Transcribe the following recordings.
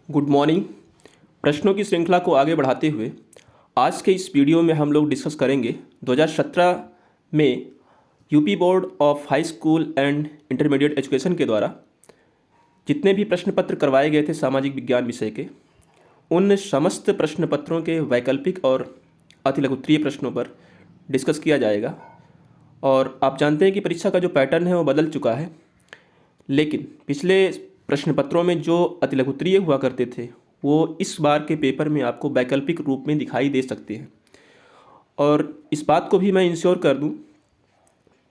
Good morning. प्रश्नों की श्रृंखला को आगे बढ़ाते हुए आज के इस वीडियो में हम लोग डिस्कस करेंगे 2017 में UP board of high school and intermediate education के द्वारा जितने भी प्रश्न पत्र करवाए गए थे सामाजिक विज्ञान विषय के, उन समस्त प्रश्न पत्रों के वैकल्पिक और अतिलघुत्तरीय प्रश्नों पर डिस्कस किया जाएगा। और आप जानते हैं कि परीक्षा का जो पैटर्न है वो बदल चुका है, लेकिन पिछले प्रश्न पत्रों में जो अतिलघुत्तरीय हुआ करते थे वो इस बार के पेपर में आपको वैकल्पिक रूप में दिखाई दे सकते हैं। और इस बात को भी मैं इंश्योर कर दूं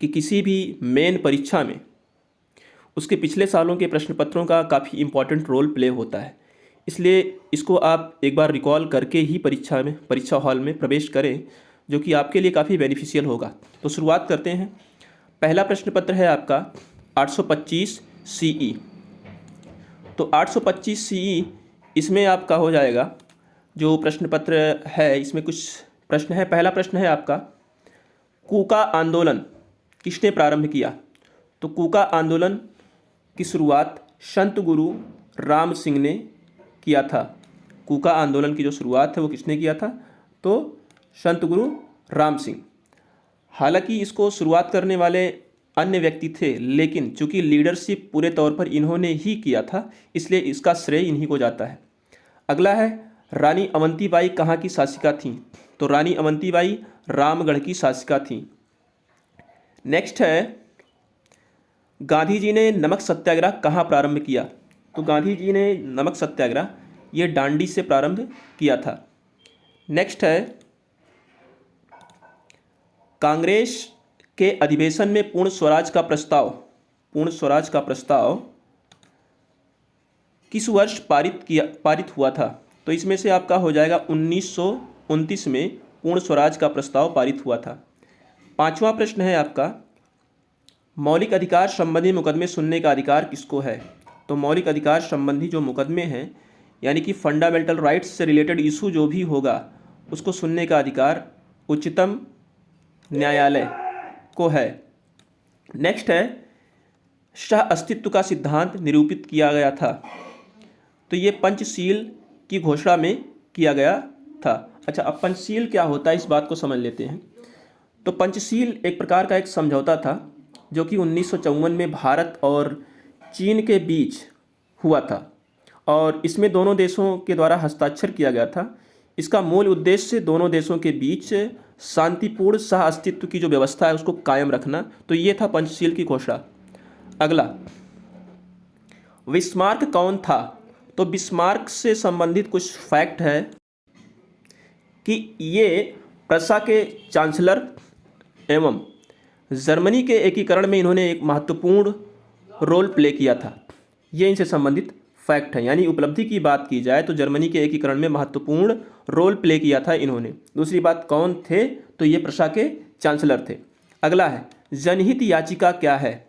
कि किसी भी मेन परीक्षा में उसके पिछले सालों के प्रश्न पत्रों का काफ़ी इम्पॉर्टेंट रोल प्ले होता है। इसलिए इसको आप एक बार रिकॉल करके ही परीक्षा हॉल में प्रवेश करें, जो कि आपके लिए काफ़ी बेनिफिशियल होगा। तो शुरुआत करते हैं। पहला प्रश्न पत्र है आपका 825 CE। तो 825 CE इसमें आपका हो जाएगा जो प्रश्न पत्र है, इसमें कुछ प्रश्न है। पहला प्रश्न है आपका, कूका आंदोलन किसने प्रारंभ किया? तो कूका आंदोलन की शुरुआत संत गुरु राम सिंह ने किया था। कूका आंदोलन की जो शुरुआत है वो किसने किया था? तो संत गुरु राम सिंह। हालांकि इसको शुरुआत करने वाले अन्य व्यक्ति थे, लेकिन चूंकि लीडरशिप पूरे तौर पर इन्होंने ही किया था, इसलिए इसका श्रेय इन्हीं को जाता है। अगला है, रानी अवंतीबाई कहाँ की शासिका थीं? तो रानी अवंतीबाई रामगढ़ की शासिका थीं। नेक्स्ट है, गांधी जी ने नमक सत्याग्रह कहाँ प्रारंभ किया? तो गांधी जी ने नमक सत्याग्रह ये डांडी से प्रारंभ किया था। नेक्स्ट है, कांग्रेस के अधिवेशन में पूर्ण स्वराज का प्रस्ताव किस वर्ष पारित हुआ था? तो इसमें से आपका हो जाएगा 1929 में पूर्ण स्वराज का प्रस्ताव पारित हुआ था। पांचवा प्रश्न है आपका, मौलिक अधिकार संबंधी मुकदमे सुनने का अधिकार किसको है? तो मौलिक अधिकार संबंधी जो मुकदमे हैं, यानी कि फंडामेंटल राइट्स से रिलेटेड इशू जो भी होगा, उसको सुनने का अधिकार उच्चतम न्यायालय को है। नेक्स्ट है, सह अस्तित्व का सिद्धांत निरूपित किया गया था। तो ये पंचशील की घोषणा में किया गया था। अच्छा, अब पंचशील क्या होता है इस बात को समझ लेते हैं। तो पंचशील एक प्रकार का एक समझौता था जो कि 1954 में भारत और चीन के बीच हुआ था, और इसमें दोनों देशों के द्वारा हस्ताक्षर किया गया था। इसका मूल उद्देश्य दोनों देशों के बीच शांतिपूर्ण सह अस्तित्व की जो व्यवस्था है उसको कायम रखना। तो ये था पंचशील की घोषणा। अगला, बिस्मार्क कौन था? तो बिस्मार्क से संबंधित कुछ फैक्ट है कि ये प्रशा के चांसलर एवं जर्मनी के एकीकरण में इन्होंने एक महत्वपूर्ण रोल प्ले किया था। ये इनसे संबंधित फैक्ट है, यानी उपलब्धि की बात की जाए तो जर्मनी के एकीकरण में महत्वपूर्ण रोल प्ले किया था इन्होंने। दूसरी बात, कौन थे? तो ये प्रशा के चांसलर थे। अगला है, जनहित याचिका क्या है?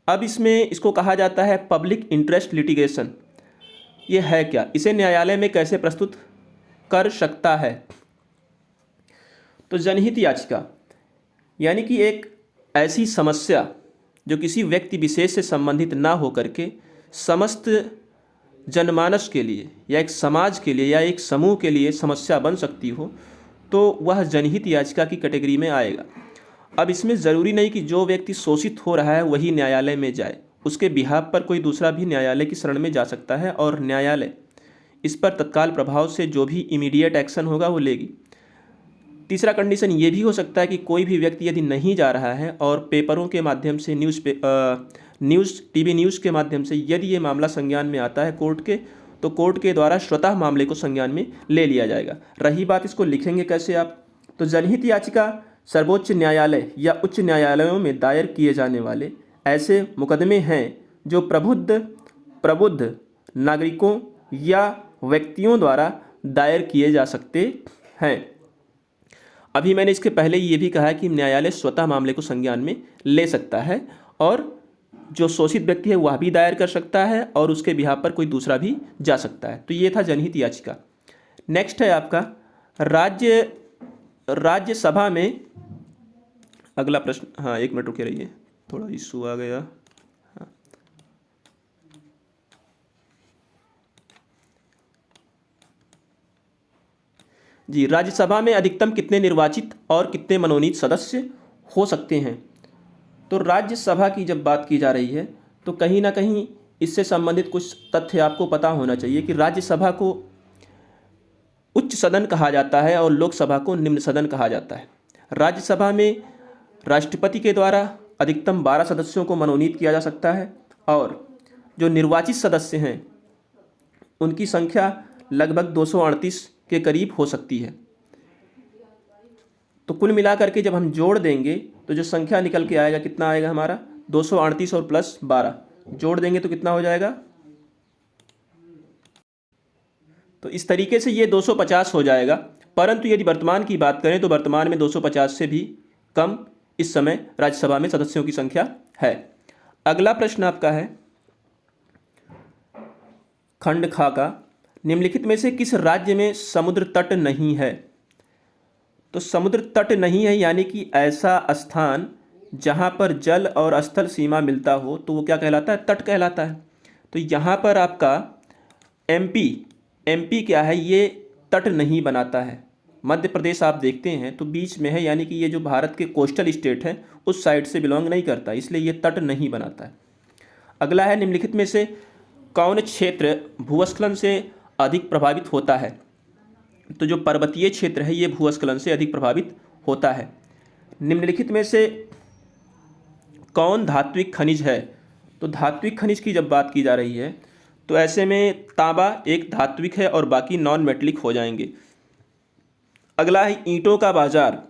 अब इसको कहा जाता है पब्लिक इंटरेस्ट लिटिगेशन। ये है क्या? इसे न्यायालय में कैसे प्रस्तुत कर सकता है? तो जनहित याचिका यानी कि एक ऐसी समस्या जो किसी व्यक्ति विशेष से संबंधित ना हो करके समस्त जनमानस के लिए या एक समाज के लिए या एक समूह के लिए समस्या बन सकती हो, तो वह जनहित याचिका की कैटेगरी में आएगा। अब इसमें ज़रूरी नहीं कि जो व्यक्ति शोषित हो रहा है वही न्यायालय में जाए, उसके बिहाफ पर कोई दूसरा भी न्यायालय की शरण में जा सकता है और न्यायालय इस पर तत्काल प्रभाव से जो भी इमीडिएट एक्शन होगा वो लेगी। तीसरा कंडीशन ये भी हो सकता है कि कोई भी व्यक्ति यदि नहीं जा रहा है और पेपरों के माध्यम से टीवी न्यूज़ के माध्यम से यदि ये मामला संज्ञान में आता है कोर्ट के, तो कोर्ट के द्वारा स्वतः मामले को संज्ञान में ले लिया जाएगा। रही बात इसको लिखेंगे कैसे आप, तो जनहित याचिका सर्वोच्च न्यायालय या उच्च न्यायालयों में दायर किए जाने वाले ऐसे मुकदमे हैं जो प्रबुद्ध नागरिकों या व्यक्तियों द्वारा दायर किए जा सकते हैं। अभी मैंने इसके पहले ये भी कहा है कि न्यायालय स्वतः मामले को संज्ञान में ले सकता है और जो शोषित व्यक्ति है वह भी दायर कर सकता है और उसके बिहाफ पर कोई दूसरा भी जा सकता है। तो ये था जनहित याचिका। नेक्स्ट है आपका, राज्यसभा में, अगला प्रश्न, हाँ एक मिनट रुके रहिए, थोड़ा इशू आ गया। हाँ, जी, राज्यसभा में अधिकतम कितने निर्वाचित और कितने मनोनीत सदस्य हो सकते हैं? तो राज्यसभा की जब बात की जा रही है तो कहीं ना कहीं इससे संबंधित कुछ तथ्य आपको पता होना चाहिए कि राज्यसभा को उच्च सदन कहा जाता है और लोकसभा को निम्न सदन कहा जाता है। राज्यसभा में राष्ट्रपति के द्वारा अधिकतम 12 सदस्यों को मनोनीत किया जा सकता है और जो निर्वाचित सदस्य हैं उनकी संख्या लगभग 238 के करीब हो सकती है। तो कुल मिलाकर के जब हम जोड़ देंगे तो जो संख्या निकल के आएगा कितना आएगा हमारा 238 और प्लस 12 जोड़ देंगे तो कितना हो जाएगा। तो इस तरीके से ये 250 हो जाएगा। परंतु यदि वर्तमान की बात करें तो वर्तमान में 250 से भी कम इस समय राज्यसभा में सदस्यों की संख्या है। अगला प्रश्न आपका है खंड खा का, निम्नलिखित में से किस राज्य में समुद्र तट नहीं है? तो समुद्र तट नहीं है यानी कि ऐसा स्थान जहां पर जल और स्थल सीमा मिलता हो तो वो क्या कहलाता है? तट कहलाता है। तो यहाँ पर आपका एमपी क्या है? ये तट नहीं बनाता है। मध्य प्रदेश आप देखते हैं तो बीच में है यानी कि ये जो भारत के कोस्टल स्टेट है उस साइड से बिलोंग नहीं करता, इसलिए ये तट नहीं बनाता है। अगला है निम्नलिखित में से कौन क्षेत्र भूस्खलन से अधिक प्रभावित होता है? तो जो पर्वतीय क्षेत्र है ये भूस्खलन से अधिक प्रभावित होता है। निम्नलिखित में से कौन धात्विक खनिज है? तो धात्विक खनिज की जब बात की जा रही है तो ऐसे में तांबा एक धात्विक है और बाकी नॉन मेटलिक हो जाएंगे। अगला है ईंटों का बाजार,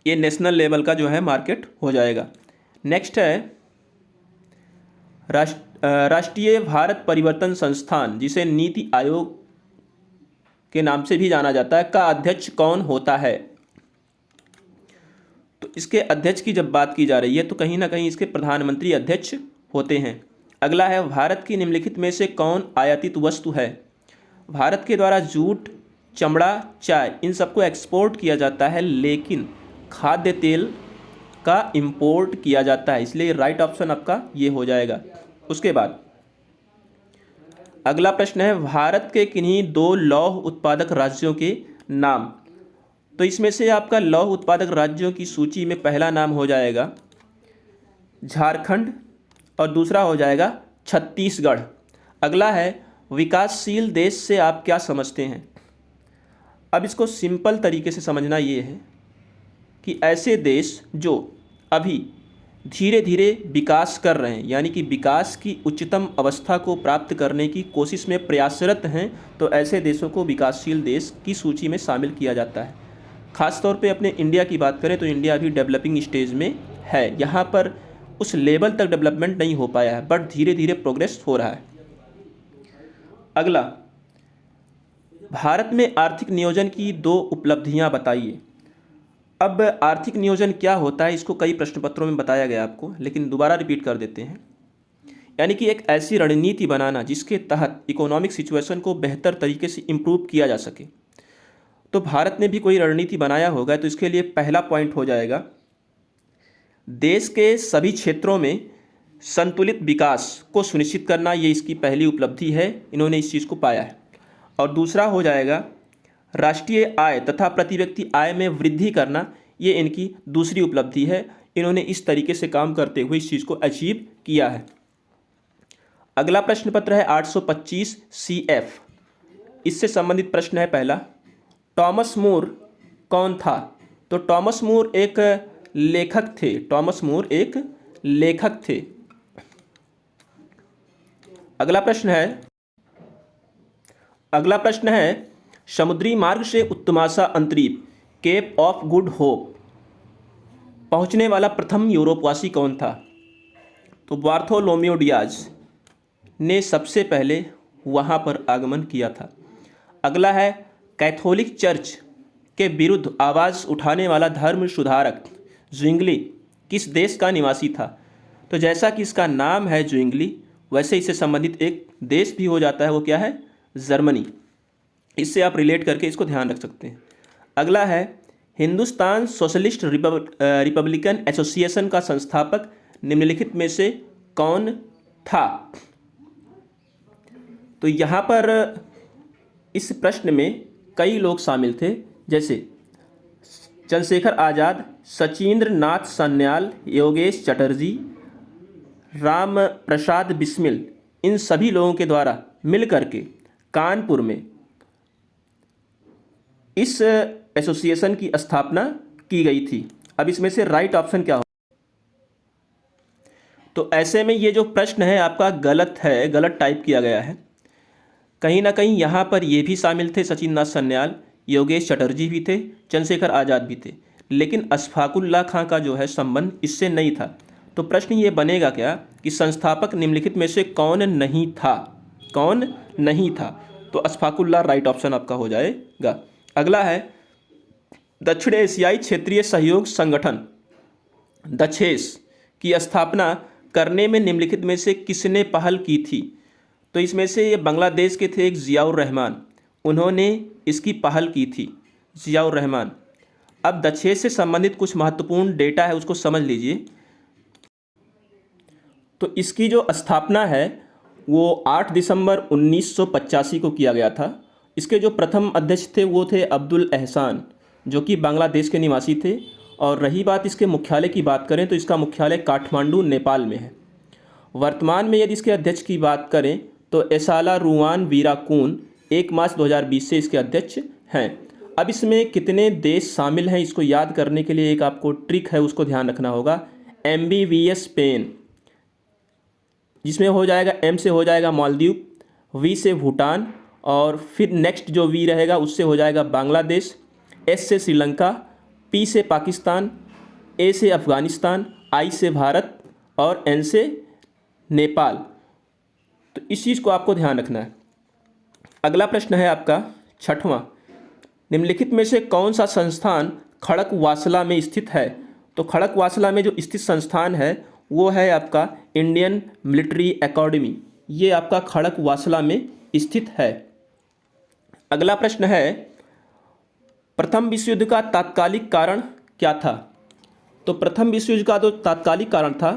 ये नेशनल लेवल का जो है मार्केट हो जाएगा। नेक्स्ट है राष्ट्रीय भारत परिवर्तन संस्थान, जिसे नीति आयोग के नाम से भी जाना जाता है, का अध्यक्ष कौन होता है? तो इसके अध्यक्ष की जब बात की जा रही है तो कहीं ना कहीं इसके प्रधानमंत्री अध्यक्ष होते हैं। अगला है भारत की निम्नलिखित में से कौन आयातित वस्तु है? भारत के द्वारा जूट, चमड़ा, चाय इन सबको एक्सपोर्ट किया जाता है, लेकिन खाद्य तेल का इंपोर्ट किया जाता है, इसलिए राइट ऑप्शन आपका ये हो जाएगा। उसके बाद अगला प्रश्न है भारत के किन्हीं 2 लौह उत्पादक राज्यों के नाम। तो इसमें से आपका लौह उत्पादक राज्यों की सूची में पहला नाम हो जाएगा झारखंड और दूसरा हो जाएगा छत्तीसगढ़। अगला है विकासशील देश से आप क्या समझते हैं? अब इसको सिंपल तरीके से समझना ये है कि ऐसे देश जो अभी धीरे धीरे विकास कर रहे हैं यानी कि विकास की उच्चतम अवस्था को प्राप्त करने की कोशिश में प्रयासरत हैं, तो ऐसे देशों को विकासशील देश की सूची में शामिल किया जाता है। ख़ासतौर पे अपने इंडिया की बात करें तो इंडिया अभी डेवलपिंग स्टेज में है, यहाँ पर उस लेवल तक डेवलपमेंट नहीं हो पाया है, बट धीरे धीरे प्रोग्रेस हो रहा है। अगला, भारत में आर्थिक नियोजन की 2 उपलब्धियां बताइए। अब आर्थिक नियोजन क्या होता है इसको कई प्रश्न पत्रों में बताया गया आपको, लेकिन दोबारा रिपीट कर देते हैं। यानी कि एक ऐसी रणनीति बनाना जिसके तहत इकोनॉमिक सिचुएशन को बेहतर तरीके से इम्प्रूव किया जा सके। तो भारत ने भी कोई रणनीति बनाया होगा, तो इसके लिए पहला पॉइंट हो जाएगा देश के सभी क्षेत्रों में संतुलित विकास को सुनिश्चित करना। ये इसकी पहली उपलब्धि है, इन्होंने इस चीज़ को पाया है। और दूसरा हो जाएगा राष्ट्रीय आय तथा प्रति व्यक्ति आय में वृद्धि करना, ये इनकी दूसरी उपलब्धि है। इन्होंने इस तरीके से काम करते हुए इस चीज़ को अचीव किया है। अगला प्रश्न पत्र है 825 CF, इससे संबंधित प्रश्न है पहला, टॉमस मूर कौन था? तो टॉमस मूर एक लेखक थे। टॉमस मूर एक लेखक थे। अगला प्रश्न है समुद्री मार्ग से उत्तमाशा अंतरीप केप ऑफ गुड होप पहुंचने वाला प्रथम यूरोपवासी कौन था? तो बार्थोलोमेव डियाज ने सबसे पहले वहां पर आगमन किया था। अगला है कैथोलिक चर्च के विरुद्ध आवाज़ उठाने वाला धर्म सुधारक ज्विंगली किस देश का निवासी था? तो जैसा कि इसका नाम है ज्विंगली, वैसे इससे संबंधित एक देश भी हो जाता है, वो क्या है? जर्मनी। इससे आप रिलेट करके इसको ध्यान रख सकते हैं। अगला है हिंदुस्तान सोशलिस्ट रिपब्लिकन एसोसिएशन का संस्थापक निम्नलिखित में से कौन था? तो यहाँ पर इस प्रश्न में कई लोग शामिल थे, जैसे चंद्रशेखर आज़ाद, सचिंद्र नाथ सान्याल, योगेश चटर्जी, राम प्रसाद बिस्मिल। इन सभी लोगों के द्वारा मिल करके कानपुर में इस एसोसिएशन की स्थापना की गई थी। अब इसमें से राइट ऑप्शन क्या हो? तो ऐसे में ये जो प्रश्न है आपका गलत है, गलत टाइप किया गया है। कहीं ना कहीं यहाँ पर ये भी शामिल थे, सचिन नाथ सान्याल, योगेश चटर्जी भी थे, चंद्रशेखर आज़ाद भी थे, लेकिन अशफाकुल्लाह खां का जो है संबंध इससे नहीं था। तो प्रश्न ये बनेगा क्या कि संस्थापक निम्नलिखित में से कौन नहीं था? कौन नहीं था? तो अशफाकुल्लाह राइट ऑप्शन आपका हो जाएगा। अगला है दक्षिण एशियाई क्षेत्रीय सहयोग संगठन दक्षेस की स्थापना करने में निम्नलिखित में से किसने पहल की थी? तो इसमें से ये बांग्लादेश के थे एक ज़ियाउर रहमान, उन्होंने इसकी पहल की थी, ज़ियाउर रहमान। अब दक्षेस से संबंधित कुछ महत्वपूर्ण डेटा है उसको समझ लीजिए। तो इसकी जो स्थापना है वो 8 दिसंबर 1985 को किया गया था। इसके जो प्रथम अध्यक्ष थे वो थे अब्दुल एहसान, जो कि बांग्लादेश के निवासी थे। और रही बात इसके मुख्यालय की बात करें तो इसका मुख्यालय काठमांडू, नेपाल में है। वर्तमान में यदि इसके अध्यक्ष की बात करें तो एसाला रुआन वीराकून 1 मार्च 2020 से इसके अध्यक्ष हैं। अब इसमें कितने देश शामिल हैं इसको याद करने के लिए एक आपको ट्रिक है, उसको ध्यान रखना होगा। MBVS पेन, जिसमें हो जाएगा M से हो जाएगा मालदीव, V से भूटान, और फिर नेक्स्ट जो V रहेगा उससे हो जाएगा बांग्लादेश, S से श्रीलंका, P से पाकिस्तान, A से अफ़गानिस्तान, I से भारत और N से नेपाल। तो इस चीज़ को आपको ध्यान रखना है। अगला प्रश्न है आपका छठवां, निम्नलिखित में से कौन सा संस्थान खड़कवासला में स्थित है? तो खड़कवासला में जो स्थित संस्थान है वो है आपका इंडियन मिलिट्री एकेडमी, ये आपका खड़कवासला में स्थित है। अगला प्रश्न है, प्रथम विश्व युद्ध का तात्कालिक कारण क्या था? तो प्रथम विश्व युद्ध का जो तात्कालिक कारण था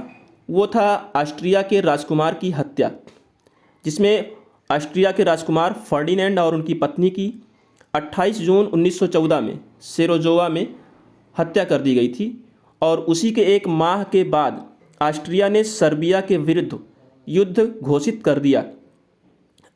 वो था ऑस्ट्रिया के राजकुमार की हत्या, जिसमें ऑस्ट्रिया के राजकुमार फर्डिनेंड और उनकी पत्नी की 28 जून 1914 में सेरोजोवा में हत्या कर दी गई थी। और उसी के एक माह के बाद ऑस्ट्रिया ने सर्बिया के विरुद्ध युद्ध घोषित कर दिया।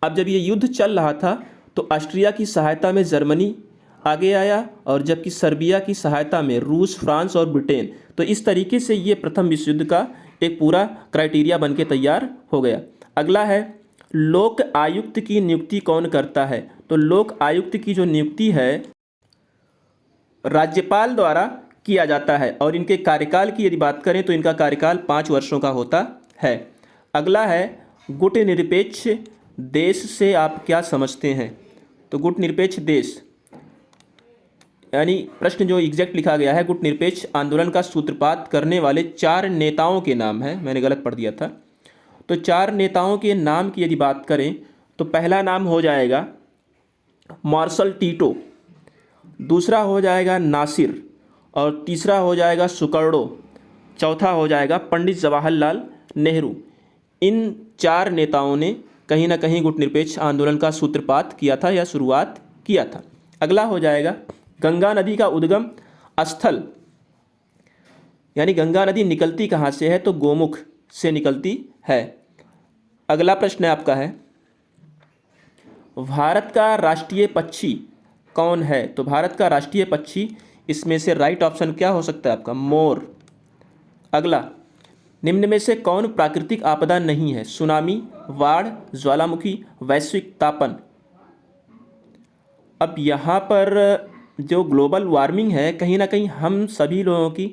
अब जब ये युद्ध चल रहा था तो ऑस्ट्रिया की सहायता में जर्मनी आगे आया और जबकि सर्बिया की सहायता में रूस, फ्रांस और ब्रिटेन। तो इस तरीके से ये प्रथम विश्व युद्ध का एक पूरा क्राइटेरिया बन के तैयार हो गया। अगला है, लोक आयुक्त की नियुक्ति कौन करता है? तो लोक आयुक्त की जो नियुक्ति है राज्यपाल द्वारा किया जाता है। और इनके कार्यकाल की यदि बात करें तो इनका कार्यकाल 5 वर्षों का होता है। अगला है, गुटनिरपेक्ष देश से आप क्या समझते हैं? तो गुटनिरपेक्ष देश यानी प्रश्न जो एग्जैक्ट लिखा गया है, गुटनिरपेक्ष आंदोलन का सूत्रपात करने वाले 4 नेताओं के नाम है, मैंने गलत पढ़ दिया था। तो 4 नेताओं के नाम की यदि बात करें तो पहला नाम हो जाएगा मार्शल टीटो, दूसरा हो जाएगा नासिर, और तीसरा हो जाएगा सुकर्णो, चौथा हो जाएगा पंडित जवाहरलाल नेहरू। इन 4 नेताओं ने कहीं ना कहीं गुटनिरपेक्ष आंदोलन का सूत्रपात किया था या शुरुआत किया था। अगला हो जाएगा, गंगा नदी का उद्गम स्थल, यानी गंगा नदी निकलती कहाँ से है? तो गोमुख से निकलती है। अगला प्रश्न आपका है, भारत का राष्ट्रीय पक्षी कौन है? तो भारत का राष्ट्रीय पक्षी, इसमें से राइट ऑप्शन क्या हो सकता है आपका? मोर। अगला, निम्न में से कौन प्राकृतिक आपदा नहीं है? सुनामी, बाढ़, ज्वालामुखी, वैश्विक तापन। अब यहाँ पर जो ग्लोबल वार्मिंग है कहीं ना कहीं हम सभी लोगों की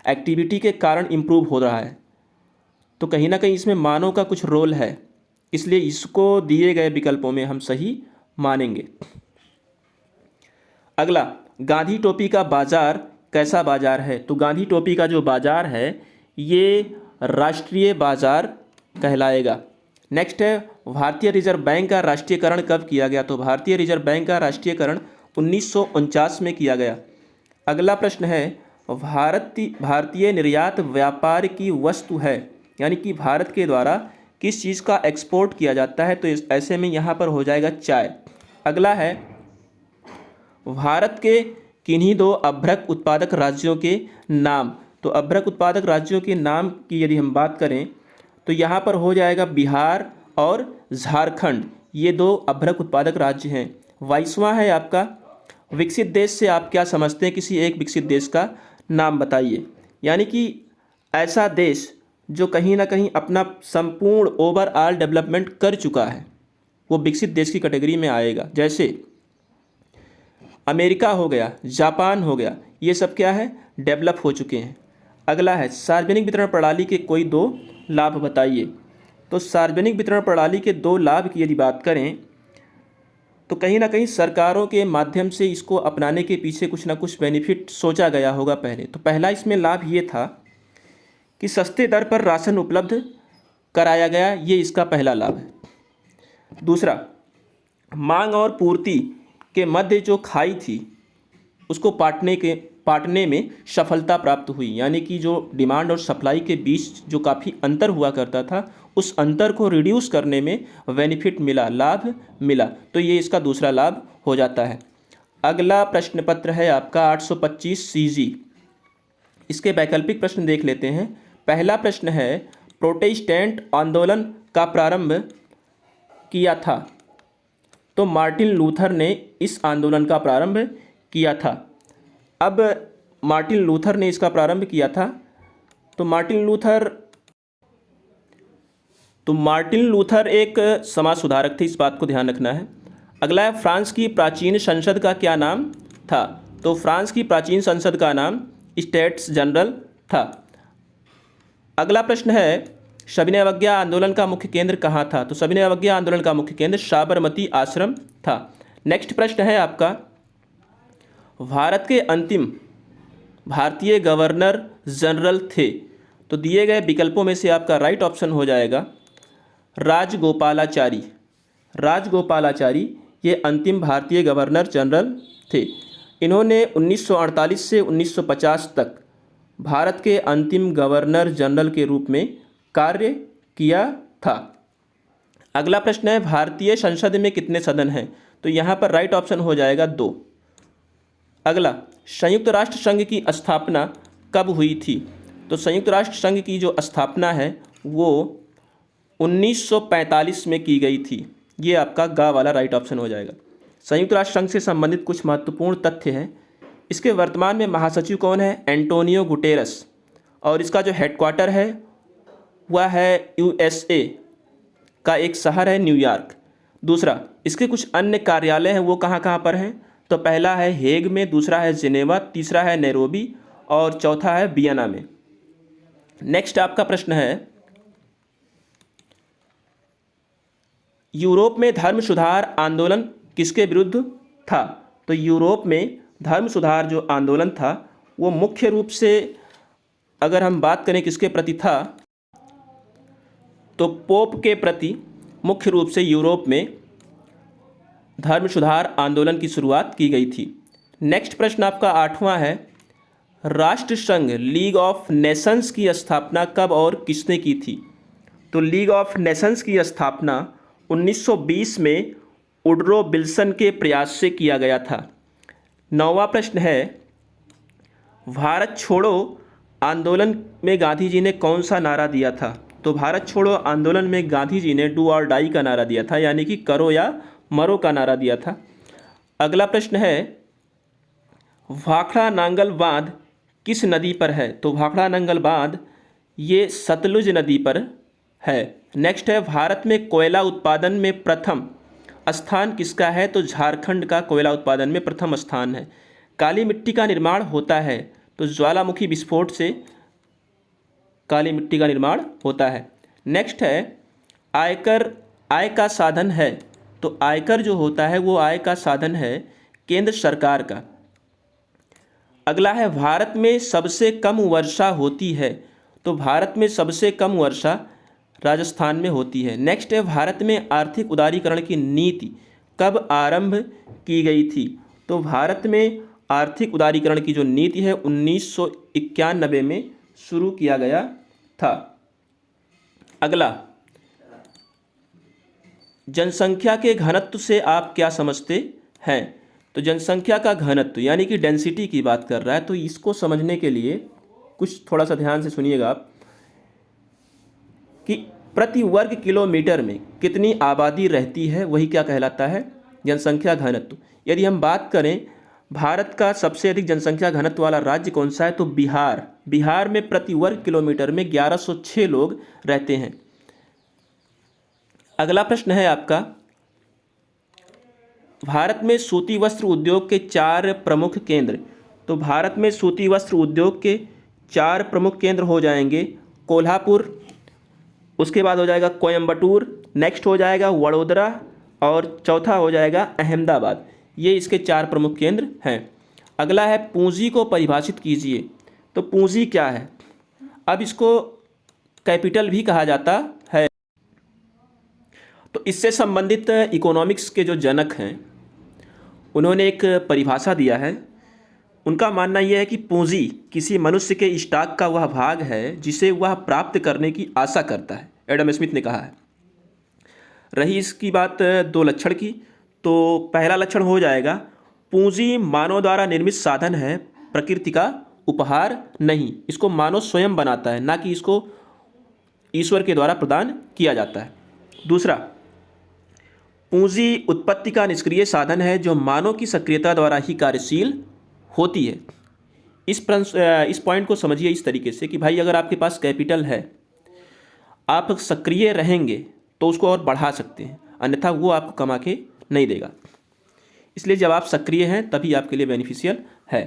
एक्टिविटी के कारण इम्प्रूव हो रहा है, तो कहीं ना कहीं इसमें मानव का कुछ रोल है, इसलिए इसको दिए गए विकल्पों में हम सही मानेंगे। अगला, गांधी टोपी का बाजार कैसा बाजार है? तो गांधी टोपी का जो बाजार है ये राष्ट्रीय बाजार कहलाएगा। नेक्स्ट है, भारतीय रिजर्व बैंक का राष्ट्रीयकरण कब किया गया? तो भारतीय रिजर्व बैंक का राष्ट्रीयकरण 1949 में किया गया। अगला प्रश्न है, भारतीय निर्यात व्यापार की वस्तु है, यानी कि भारत के द्वारा किस चीज़ का एक्सपोर्ट किया जाता है? तो ऐसे में यहाँ पर हो जाएगा चाय। अगला है, भारत के किन्हीं दो अभ्रक उत्पादक राज्यों के नाम। तो अभ्रक उत्पादक राज्यों के नाम की यदि हम बात करें तो यहाँ पर हो जाएगा बिहार और झारखंड, ये दो अभ्रक उत्पादक राज्य हैं। 22वां है आपका, विकसित देश से आप क्या समझते हैं, किसी एक विकसित देश का नाम बताइए। यानी कि ऐसा देश जो कहीं ना कहीं अपना संपूर्ण ओवरऑल डेवलपमेंट कर चुका है, वो विकसित देश की कैटेगरी में आएगा। जैसे अमेरिका हो गया, जापान हो गया, ये सब क्या है, डेवलप हो चुके हैं। अगला है सार्वजनिक वितरण प्रणाली के कोई दो लाभ बताइए। तो सार्वजनिक वितरण प्रणाली के दो लाभ की यदि बात करें तो कहीं ना कहीं सरकारों के माध्यम से इसको अपनाने के पीछे कुछ ना कुछ बेनिफिट सोचा गया होगा पहले। तो पहला इसमें लाभ ये था कि सस्ते दर पर राशन उपलब्ध कराया गया, ये इसका पहला लाभ है। दूसरा, मांग और पूर्ति के मध्य जो खाई थी उसको पाटने में सफलता प्राप्त हुई। यानी कि जो डिमांड और सप्लाई के बीच जो काफ़ी अंतर हुआ करता था, उस अंतर को रिड्यूस करने में बेनिफिट मिला, लाभ मिला। तो ये इसका दूसरा लाभ हो जाता है। अगला प्रश्न पत्र है आपका 825 CG। इसके वैकल्पिक प्रश्न देख लेते हैं। पहला प्रश्न है, प्रोटेस्टेंट आंदोलन का प्रारंभ किया था। तो मार्टिन लूथर ने इस आंदोलन का प्रारंभ किया था। अब मार्टिन लूथर ने इसका प्रारंभ किया था, तो मार्टिन लूथर एक समाज सुधारक थे, इस बात को ध्यान रखना है। अगला है, फ्रांस की प्राचीन संसद का क्या नाम था। तो फ्रांस की प्राचीन संसद का नाम स्टेट्स जनरल था। अगला प्रश्न है, सविनय अवज्ञा आंदोलन का मुख्य केंद्र कहाँ था। तो सविनय अवज्ञा आंदोलन का मुख्य केंद्र साबरमती आश्रम था। नेक्स्ट प्रश्न है आपका, भारत के अंतिम भारतीय गवर्नर जनरल थे। तो दिए गए विकल्पों में से आपका राइट ऑप्शन हो जाएगा राजगोपालाचारी। राजगोपालाचारी ये अंतिम भारतीय गवर्नर जनरल थे। इन्होंने 1948 से 1950 तक भारत के अंतिम गवर्नर जनरल के रूप में कार्य किया था। अगला प्रश्न है, भारतीय संसद में कितने सदन हैं। तो यहाँ पर राइट ऑप्शन हो जाएगा 2। अगला, संयुक्त राष्ट्र संघ की स्थापना कब हुई थी। तो संयुक्त राष्ट्र संघ की जो स्थापना है वो 1945 में की गई थी। ये आपका गा वाला राइट ऑप्शन हो जाएगा। संयुक्त राष्ट्र संघ से संबंधित कुछ महत्वपूर्ण तथ्य हैं। इसके वर्तमान में महासचिव कौन है, एंटोनियो गुटेरस, और इसका जो हेडक्वार्टर है वह है USA का एक शहर है न्यूयॉर्क। दूसरा, इसके कुछ अन्य कार्यालय हैं, वो कहाँ कहाँ पर हैं। तो पहला है हेग में, दूसरा है जिनेवा, तीसरा है नैरोबी और चौथा है वियना में। नेक्स्ट आपका प्रश्न है, यूरोप में धर्म सुधार आंदोलन किसके विरुद्ध था। तो यूरोप में धर्म सुधार जो आंदोलन था वो मुख्य रूप से अगर हम बात करें किसके प्रति था, तो पोप के प्रति मुख्य रूप से यूरोप में धर्म सुधार आंदोलन की शुरुआत की गई थी। नेक्स्ट प्रश्न आपका 8वां है, राष्ट्रसंघ लीग ऑफ नेशंस की स्थापना कब और किसने की थी। तो लीग ऑफ नेशंस की स्थापना 1920 में वुडरो विल्सन के प्रयास से किया गया था। 9वां प्रश्न है, भारत छोड़ो आंदोलन में गांधी जी ने कौन सा नारा दिया था। तो भारत छोड़ो आंदोलन में गांधी जी ने डू और डाई का नारा दिया था, यानी कि करो या मरो का नारा दिया था। अगला प्रश्न है, भाखड़ा नांगल बांध किस नदी पर है। तो भाखड़ा नांगल बांध ये सतलुज नदी पर है। नेक्स्ट है, भारत में कोयला उत्पादन में प्रथम स्थान किसका है। तो झारखंड का कोयला उत्पादन में प्रथम स्थान है। काली मिट्टी का निर्माण होता है। तो ज्वालामुखी विस्फोट से काली मिट्टी का निर्माण होता है। नेक्स्ट है, आयकर आय का साधन है। तो आयकर जो होता है वो आय का साधन है केंद्र सरकार का। अगला है, भारत में सबसे कम वर्षा होती है। तो भारत में सबसे कम वर्षा राजस्थान में होती है। नेक्स्ट है, भारत में आर्थिक उदारीकरण की नीति कब आरंभ की गई थी। तो भारत में आर्थिक उदारीकरण की जो नीति है 1991 में शुरू किया गया था। अगला, जनसंख्या के घनत्व से आप क्या समझते हैं। तो जनसंख्या का घनत्व यानी कि डेंसिटी की बात कर रहा है। तो इसको समझने के लिए कुछ थोड़ा सा ध्यान से सुनिएगा आप कि प्रति वर्ग किलोमीटर में कितनी आबादी रहती है, वही क्या कहलाता है, जनसंख्या घनत्व। यदि हम बात करें भारत का सबसे अधिक जनसंख्या घनत्व वाला राज्य कौन सा है, तो बिहार। बिहार में प्रति वर्ग किलोमीटर में 1106 लोग रहते हैं। अगला प्रश्न है आपका, भारत में सूती वस्त्र उद्योग के 4 प्रमुख केंद्र। तो भारत में सूती वस्त्र उद्योग के 4 प्रमुख केंद्र हो जाएंगे कोल्हापुर, उसके बाद हो जाएगा कोयम्बटूर, नेक्स्ट हो जाएगा वडोदरा और चौथा हो जाएगा अहमदाबाद। ये इसके 4 प्रमुख केंद्र हैं। अगला है पूंजी को परिभाषित कीजिए। तो पूंजी क्या है, अब इसको कैपिटल भी कहा जाता है। तो इससे संबंधित इकोनॉमिक्स के जो जनक हैं उन्होंने एक परिभाषा दिया है। उनका मानना यह है कि पूंजी किसी मनुष्य के स्टॉक का वह भाग है जिसे वह प्राप्त करने की आशा करता है, एडम स्मिथ ने कहा है। रही इसकी बात 2 लक्षण की, तो पहला लक्षण हो जाएगा पूंजी मानव द्वारा निर्मित साधन है, प्रकृति का उपहार नहीं। इसको मानव स्वयं बनाता है, ना कि इसको ईश्वर के द्वारा प्रदान किया जाता है। दूसरा, पूंजी उत्पत्ति का निष्क्रिय साधन है जो मानव की सक्रियता द्वारा ही कार्यशील होती है। इस पॉइंट को समझिए इस तरीके से कि भाई अगर आपके पास कैपिटल है, आप सक्रिय रहेंगे तो उसको और बढ़ा सकते हैं, अन्यथा वो आपको कमा के नहीं देगा। इसलिए जब आप सक्रिय हैं तभी आपके लिए बेनिफिशियल है।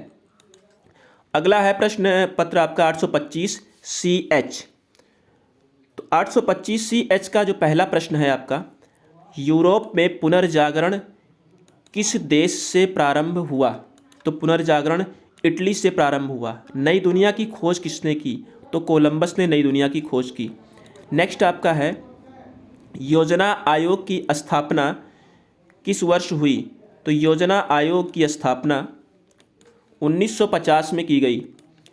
अगला है प्रश्न पत्र आपका 825 CH। तो 825 CH का जो पहला प्रश्न है आपका, यूरोप में पुनर्जागरण किस देश से प्रारंभ हुआ। तो पुनर्जागरण इटली से प्रारंभ हुआ। नई दुनिया की खोज किसने की, तो कोलंबस ने नई दुनिया की खोज की। नेक्स्ट आपका है योजना आयोग की स्थापना किस वर्ष हुई। तो योजना आयोग की स्थापना 1950 में की गई।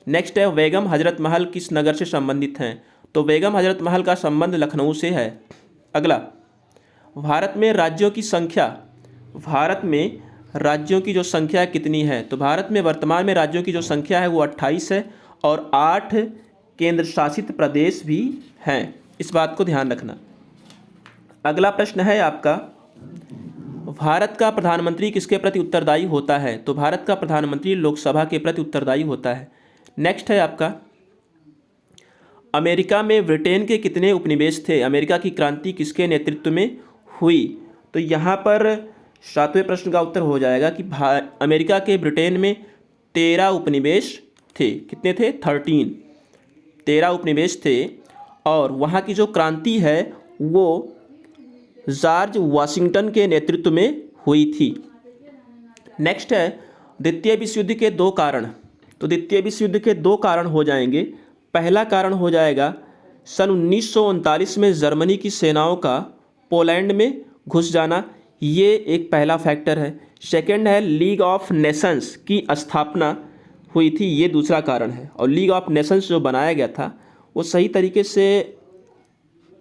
नेक्स्ट है बेगम हजरत महल किस नगर से संबंधित हैं। तो बेगम हजरत महल का संबंध लखनऊ से है। अगला, भारत में राज्यों की संख्या, भारत में राज्यों की जो संख्या कितनी है। तो भारत में वर्तमान में राज्यों की जो संख्या है वो 28 है और 8 केंद्र शासित प्रदेश भी हैं, इस बात को ध्यान रखना। अगला प्रश्न है आपका, भारत का प्रधानमंत्री किसके प्रति उत्तरदायी होता है। तो भारत का प्रधानमंत्री लोकसभा के प्रति उत्तरदायी होता है। नेक्स्ट है आपका, अमेरिका में ब्रिटेन के कितने उपनिवेश थे। अमेरिका की क्रांति किसके नेतृत्व में हुई। तो यहाँ पर 7वें प्रश्न का उत्तर हो जाएगा कि अमेरिका के ब्रिटेन में 13 उपनिवेश थे। कितने थे, 13 उपनिवेश थे। और वहाँ की जो क्रांति है वो जॉर्ज वाशिंगटन के नेतृत्व में हुई थी। नेक्स्ट है द्वितीय विश्व युद्ध के 2 कारण। तो द्वितीय विश्व युद्ध के 2 कारण हो जाएंगे। पहला कारण हो जाएगा सन 1939 में जर्मनी की सेनाओं का पोलैंड में घुस जाना, ये एक पहला फैक्टर है। सेकंड है लीग ऑफ नेशंस की स्थापना हुई थी, ये दूसरा कारण है। और लीग ऑफ नेशंस जो बनाया गया था वो सही तरीके से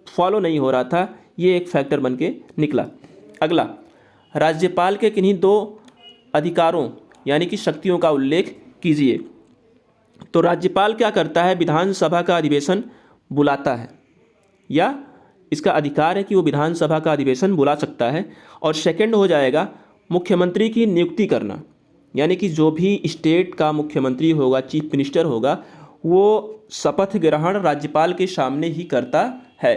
फॉलो नहीं हो रहा था, ये एक फैक्टर बन के निकला। अगला, राज्यपाल के किन्हीं 2 अधिकारों यानी कि शक्तियों का उल्लेख कीजिए। तो राज्यपाल क्या करता है, विधानसभा का अधिवेशन बुलाता है, या इसका अधिकार है कि वो विधानसभा का अधिवेशन बुला सकता है। और सेकंड हो जाएगा मुख्यमंत्री की नियुक्ति करना, यानी कि जो भी स्टेट का मुख्यमंत्री होगा, चीफ मिनिस्टर होगा, वो शपथ ग्रहण राज्यपाल के सामने ही करता है।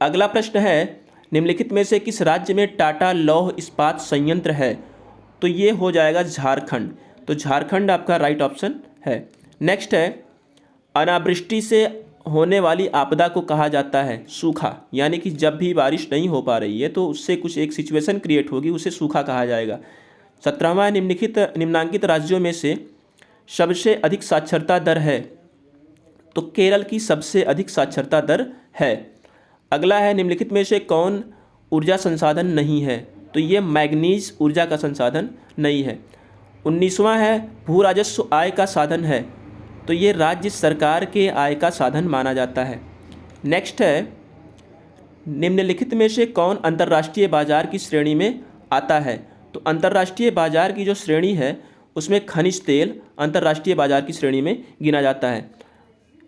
अगला प्रश्न है, निम्नलिखित में से किस राज्य में टाटा लौह इस्पात संयंत्र है। तो ये हो जाएगा झारखंड। तो झारखंड आपका राइट ऑप्शन है। नेक्स्ट है, अनावृष्टि से होने वाली आपदा को कहा जाता है सूखा, यानी कि जब भी बारिश नहीं हो पा रही है तो उससे कुछ एक सिचुएशन क्रिएट होगी, उसे सूखा कहा जाएगा। 17वां निम्नांकित राज्यों में से सबसे अधिक साक्षरता दर है। तो केरल की सबसे अधिक साक्षरता दर है। अगला है, निम्नलिखित में से कौन ऊर्जा संसाधन नहीं है। तो ये मैग्नीज ऊर्जा का संसाधन नहीं है। 19वां है, भू राजस्व आय का साधन है। तो ये राज्य सरकार के आय का साधन माना जाता है। नेक्स्ट है, निम्नलिखित में से कौन अंतर्राष्ट्रीय बाजार की श्रेणी में आता है। तो अंतर्राष्ट्रीय बाजार की जो श्रेणी है उसमें खनिज तेल अंतर्राष्ट्रीय बाजार की श्रेणी में गिना जाता है।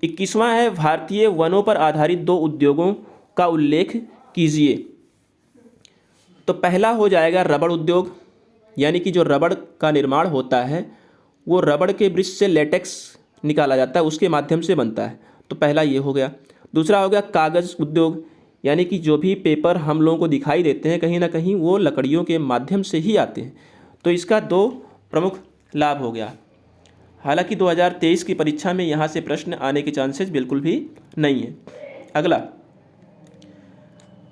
21वां है भारतीय वनों पर आधारित 2 उद्योगों का उल्लेख कीजिए। तो पहला हो जाएगा रबड़ उद्योग, यानी कि जो रबड़ का निर्माण होता है वो रबड़ के वृक्ष से लेटेक्स निकाला जाता है, उसके माध्यम से बनता है। तो पहला ये हो गया। दूसरा हो गया कागज़ उद्योग, यानी कि जो भी पेपर हम लोगों को दिखाई देते हैं कहीं ना कहीं वो लकड़ियों के माध्यम से ही आते हैं। तो इसका 2 प्रमुख लाभ हो गया। हालांकि 2023 की परीक्षा में यहाँ से प्रश्न आने के चांसेस बिल्कुल भी नहीं है। अगला,